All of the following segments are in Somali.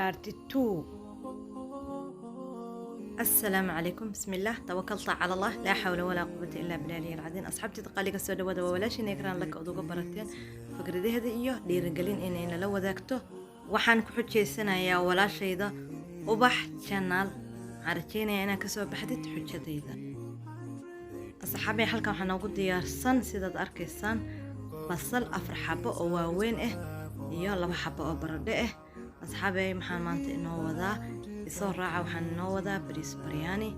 بارت 2. السلام عليكم، بسم الله، توكلت على الله، لا حول ولا قوة إلا بالله العظيم. أصحابتي تقاليق السوداء ودا ولاashii ekraan la kooduga barateen fikradaheeda iyo dhiirigelin inayna la wadaagto. Waxaan ku xujeysanayaa walaashayda Ubax channel. Arjeenaya inaan ka soo baxdid xujadayda. Asxaabay halkan waxaan ugu diyaarsan sidaad arkaysaan basal 4 xabo oo waaweyn iyo 2 xabo oo baradho asxaabay maxaan maanta inoo wadaa isoo raaca waxaan inoo wadaa bariis baryaani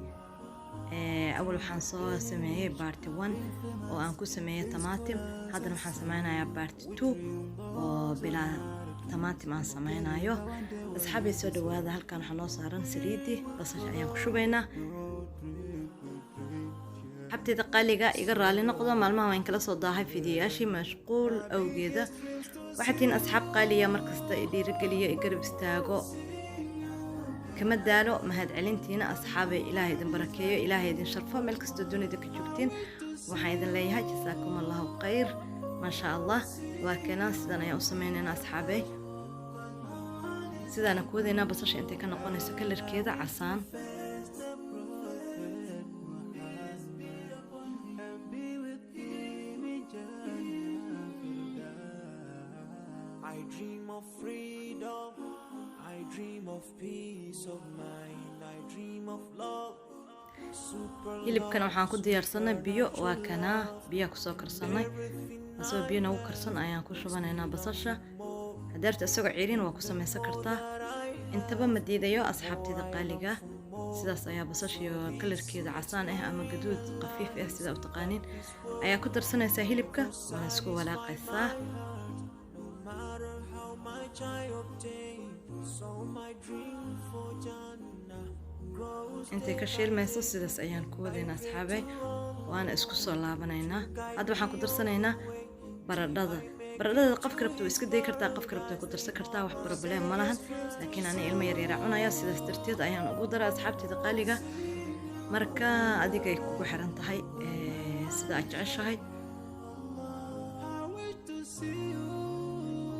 awal waxaan soo sameeyay part 1 oo aan ku sameeyay tamaatim haddana waxaan sameynayaa part 2 oo bilaa tamaatim aan sameynayo asxaabay soo dhawaada halkan waxaan noo saaran saliidi basasha ayaan ku shubaynaa xabtida qaaliga iga raali noqdo maalmaha waan kala soo daahay fiidiyoyaashii mashquul awgeeda waxatiin asxaab qaaliya markasta dhiirigeliyo garab istaago kama daalo mahad celintiina asxaabay ilaahay idin barakeeyo ilaahay idin sharfo meel kasta dunida ka joogtiin waxaan idin leeyahay jazaakum allahu khayr ma sha Allah waa kana sidan ayaan u sameeynaa asxaabay sidana ku wadayna basasha intay ka noqonayso kalarkeeda casaan I dream of freedom, I dream of peace of mind, I dream of love. hilibkan waxaan ku diyaarsanay biyo waa kana biyo ku soo karsanay asoo biyo nagu karsan ayaan ku shubanaynaa basasha hadarta asagoo ciirin waa ku samaysan kartaa intaba ma diidayo asxaabtida qaaliga sidaas ayaa basasha kalarkeeda casaan ama gaduud qafiif sida u taqaanin ayaa ku darsanaysaa hilibka waa isku walaaqaysaa intay ka shiilmayso sidaas ayaan ku wadaynaa asxaabay waana isku soo laabanaynaa hadda waxaan ku darsanaynaa baradhada qofka rabto iska day kartaa qofka rabto ku darsan kartaa wax problem ma lahan laakiin ani ilmo yar yar cunaya sidaas darteed ayaan ugu daraa asxaabtida qaaliga marka adiga ay kugu xiran tahay sida aad jeceshahay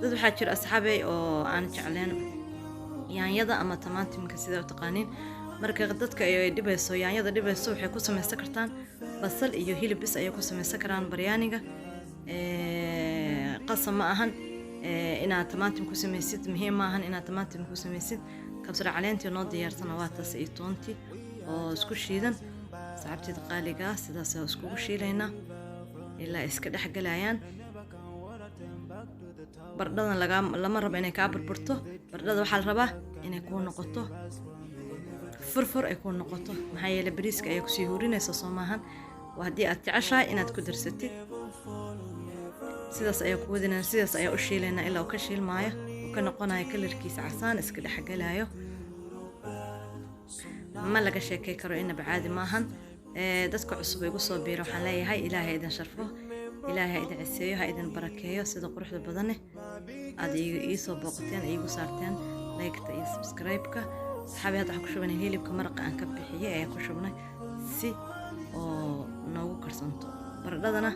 dad waxaa jira asxaabay oo aan jecleen yaanyada ama tamaatimka sida u taqaanin marka dadka ay dhibayso yaanyada dhibayso waxay ku samaysan kartaan basal iyo hilib bis ay ku samaysan karaan baryaaniga qasam ma ahan inaad tamaatim ku samaysid muhiim ma ahan inaad tamaatim ku samaysid kabsar caleenta noo diyaarsan waa taas iyo toonti oo isku shiidan saxabtida qaaliga sidaas oo isku shiilayna ilaa iska dhaxgalayaan baradhadan lama rabo inay ka burburto baradhada waxaa la rabaa inay ku noqoto furfur ay ku noqoto maxaa yeelay bariiska ay ku sii hurinayso Soomahan waa hadii aad jeceshahay inaad ku darsatid sidaas ayaa ku wadinaa sidaas ayaa u shiileynaa ilaa uu ka shiilmaayo oo ka noqonayo kalarkiisa casaan iska dhaxgalayo ma laga sheekay karo inaba caadi maahan dadka cusub ay ugu soo biiro waxaan leeyahay ilaahay idin sharfo ilaahay idin ciseeyo ha idin barakeeyo sida quruxda badan aad ii soo booqateen iigu saarteen like-ta iyo subscribe-ka saxaabi hadda ku shubanay hilibka maraqa aan ka bixiyay ayaa ku shubnay si oo noogu karsanto baradhadana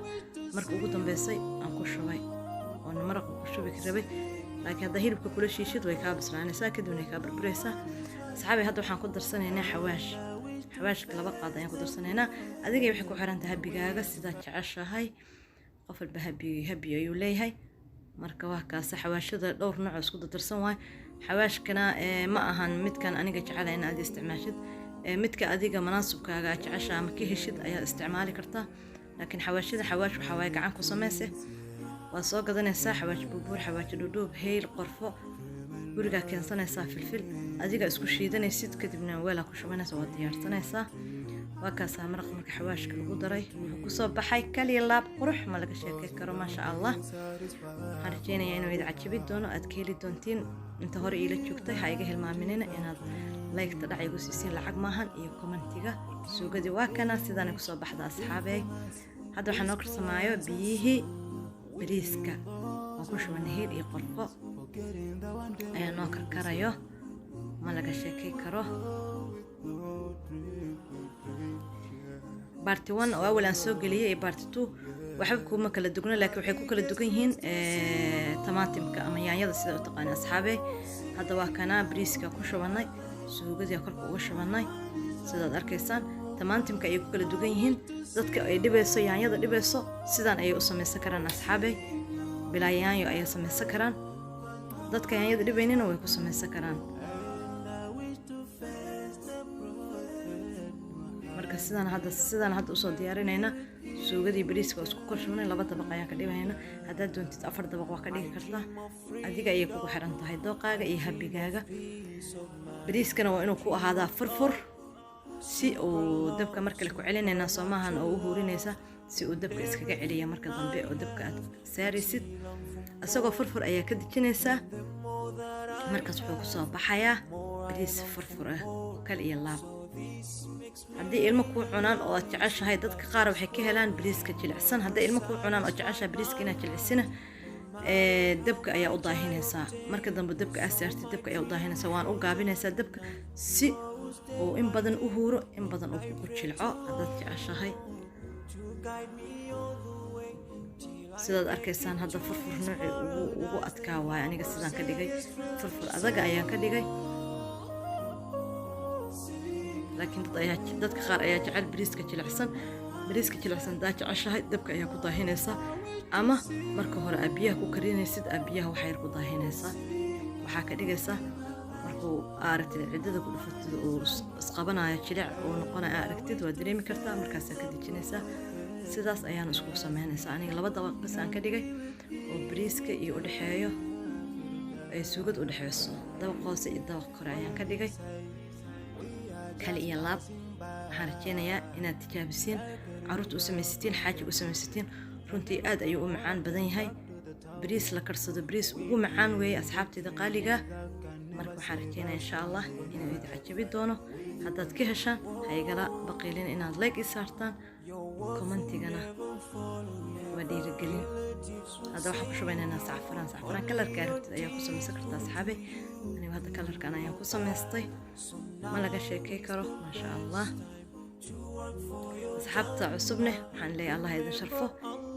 markii ugu dambeysay aan ku shubay oo maraqa ku shubi rabay laakiin hadda hilibka kula shiishid way ka bislaanaysaa kadibna ka burburaysaa saxaabi hadda waxaan ku darsanaynaa xawaashka 2 qaad ayaan ku darsanaynaa adiga waxay ku xiran tahay bigaaga sida jeceshahay qof walba habi ayuu leeyahay marka waa kaas xawaashada dhowr nooc isku darsan waay xawaashkana ma ahan midkan aniga jecelahay in aad isticmaashid midka adiga munaasabkaaga jecesha ama ka heshid ayaa isticmaali kartaa laakiin xawaashada waxa way gacan ku sameysay waa soo gadanaysaa xawaash buubur xawaash dhudhub heel qorfo guriga keensanaysaa filfil adiga isku shiidanaysid kadibna weel ku shubanaysaa waa diyaarsanaysaa waa kaas maraq marka xawaashka lagu daray wuxuu ku soo baxay kaliya laab qurux ma laga sheekay karo ma sha Allah waxaan rajeynayaa inuu idin cajibi doono aad ka heli doontiin inta hore ila joogtay ha iga hilmaaminina inaad like-ta dhac igu siisiin lacag maahan iyo commentiga suugadii waa kana sidaan ku soo baxda asxaabay hadda waxaan noo karsamaayo biyihii bariiska oo ku shubanay heel iyo qorfo ayaa noo karkarayo ma laga sheekay karo part 1 oo awal aan soo galiyay part 2 waxba kuma kala dugna laakiin waxay ku kala dugan yihiin tamaatimka ama yaanyada sida u taqaan asxaabe hadda waa kana bariiska ku shubanay suugadii korka uga shubanay sidaad arkaysaan tamaatimka ay ku kala dugan yihiin dadka ay dhibayso yaanyada dhibayso sidaan ay u samaysan karaan asxaabe bilaa yaanyo ay samaysan karaan dadka yaanyada dhibaynina way ku samaysan karaan marka sidaan hadda usoo diyaarinayna suugadii bariiska isku korshubanay 2 dabaq ayaan ka dhibayna haddaad doontid 4 dabaq waa ka dhigi kartaa adiga ayay kugu xiran tahay dooqaaga iyo habigaaga bariiskana waa inuu ku ahaadaa furfur si uu dabka marka la ku celinayna Soomahan oo u hurinaysa si uu dabka iskaga celiyo marka dambe oo dabka aad saarisid asagoo furfur ayaa ka dijinaysa markaas wuxuu ku soo baxayaa bariis furfur ah kal iyo laab haddii ilmo ku cunaan oo jeceshahay dadka qaar waxay ka helaan bariiska jilicsan haddii ilmo ku cunaan oo jeceshahay bariiska inaad jilicsina dabka ayaa u daahinaysaa marka dambe dabka aad saartid dabka ayaa u daahinaysaa waan u gaabinaysaa dabka si uu in badan u huuro in badan uu ku jilco haddaad jeceshahay sidaad arkaysaan hadda furfur nooci ugu adkaa waay aniga sidaan ka dhigay furfur adaga ayaan ka dhigay laakiin dadka qaar ayaa jecel bariiska jilicsan daa jeceshahay dabka ayaa ku daahinaysaa ama marka hore abiyaha ku karinaysid abiyaha waxa yar ku daahinaysaa waxaa ka dhigaysaa markuu aragtid ciidada ku dhufatid oo isqabanayo jilic oo noqonayo aragtid waa dareemi kartaa markaas ka dijinaysaa sidaas ayaan isku sameynaysaa aniga 2 dabaq bas aan ka dhigay oo bariiska iyo u dhaxeeyo ay suugad u dhaxeeyso dabaq hoose iyo dabaq kore ayaan ka dhigay kale iyo laab waxaan rajeynayaa inaad tijaabisiin caruurta u samaysatiin xaaji u samaysatiin runtii aad ayuu u macaan badan yahay bariis la karsado bariis ugu macaan weeye asxaabtayda qaaliga marka waxaan rajeynayaa insha Allah inuu idin cajabi doono haddaad ka heshaan ha igala baqiilin inaad like i saartaan commentigana waa dhiirigelin hadda waxaan ku shubaynaynaa saxfaraan kalarka aragtid ayaa ku samaysan kartaa asxaabe aniga hadda kalarkan ayaan ku samaystay ma laga sheekay karo maasha Allah asxaabta cusubne waxaan leeyahay Allah idin sharfo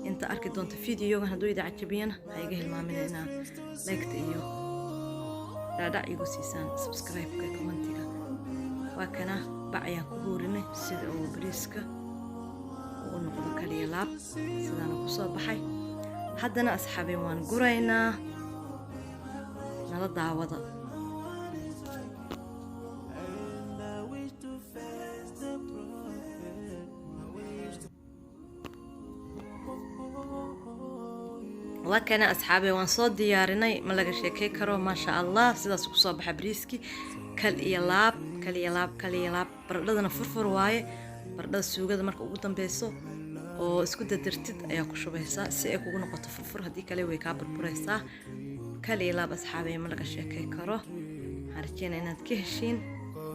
inta arki doonto fiidiyogan hadduu idin cajabiyana ha iga hilmaamina inaad like iyo dhaadhac igu siisaan subscribe-ka commentiga waa kana bac ayaan ku huurinay sida uu bariiska uu noqdo kaliya laab sidaana ku soo baxay haddana asxaabeen waan guraynaa nala daawada وكان أصحابي وانصو ديارنا ما لقى شيء كرو ما شاء الله سيدا سكسو بحا بريسكي كل يلاب بردنا فرفر واي بردنا السوقة مركا وقتن بيسو oo isku dadartid ayaa ku shubaysaa si ay kugu noqoto furfur hadii kale way ka burburaysaa kale ila asxaabay ma laga sheekay karo harjeen inaad ka heshiin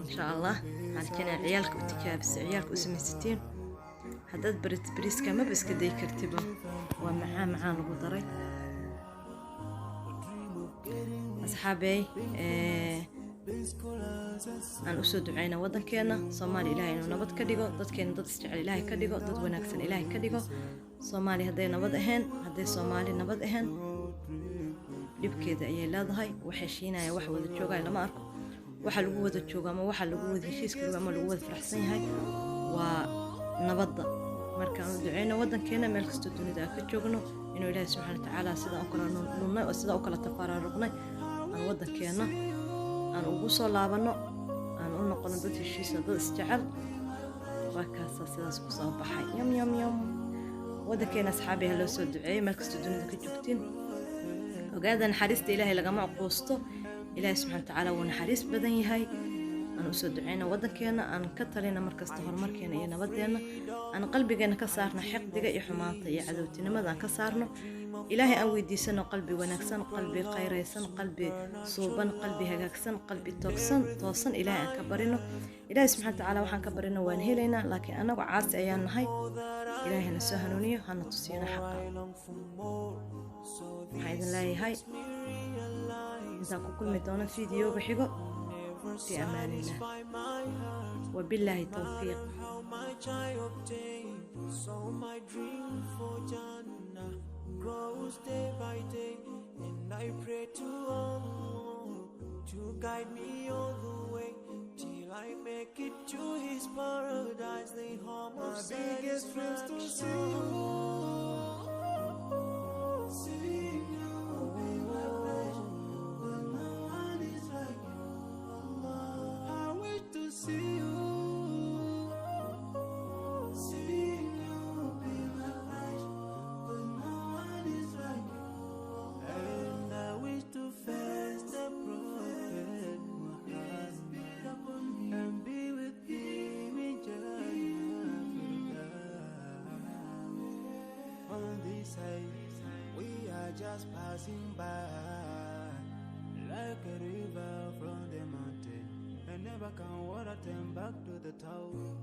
insha Allah harjeen ciyaalka u tijaabisay ciyaalka u sameysteen haddaad bariiska ma iska day kartiba waa macaan lagu daray asxaabay aan usoo duceyna wadankeena Soomaali Ilaahay inuu nabad ka dhigo dadkeena dad isjecel Ilaahay ka dhigo dad wanaagsan Ilaahay ka dhigo Soomaali haday nabad ahayn haday Soomaali nabad ahayn dibkeeda ayay leedahay waxa shiinaya wax wada joogay lama arko waxa lagu wada joogo ama waxa lagu wada heshiiska ama lagu wada faraxsan yahay waa nabadda marka aan duceyna wadankeena meel kasta dunida ka joogno inuu Ilaahay subhanahu wa ta'ala sida oo kala nunay oo sida oo kala tafaararuqnay aan wadankeena aan ugu soo laabano aan u noqono dad heshiis dad isjecel waa kaas sidaas ku soo baxay yum wadankeena asxaabi loo soo duceeyay meel kasta dunida ka joogtiin ogaada naxariista Ilaahay laga macquusto Ilaahay subhanahu wa ta'ala wuu naxariis badan yahay aan usoo duceyna wadankeena aan ka talina markasta horumarkeena iyo nabadeena aan qalbigeena ka saarno xiqdiga iyo xumaanta iyo cadawtinimada aan ka saarno إلهي أن ويديسنا قلبي ونكسن قلبي قيريسن قلبي صوبن قلبي هجاكسن قلبي توصن إلهي أن كبرنا إلهي سبحانه وتعالى وحن كبرنا وانهلنا لكن أنا وعاس أيام هاي إلهي نسهنوني هن تصينا حقا حيث الله هاي إذا كل مدونا فيديو بحقه في أمان الله وبالله التوفيق much I obtain. So my dream for Jannah grows day by day, and I pray to Allah to guide me all the way till I make it to His paradise, the home of satisfaction. My biggest dreams to see you, see you, be my pleasure, but no one is like you, Allah. I wish to see you, see you, be my pleasure, but no one is like you, and I wish to face the Prophet Muhammad and be with him in Jannah. On this side, we are just passing by, like a river from the mountain, and never can water turn back to the town.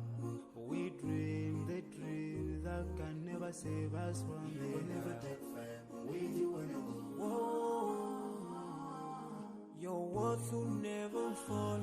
We dream the dream that can never save us from the never take fire. With you when I go. Your worth will never fall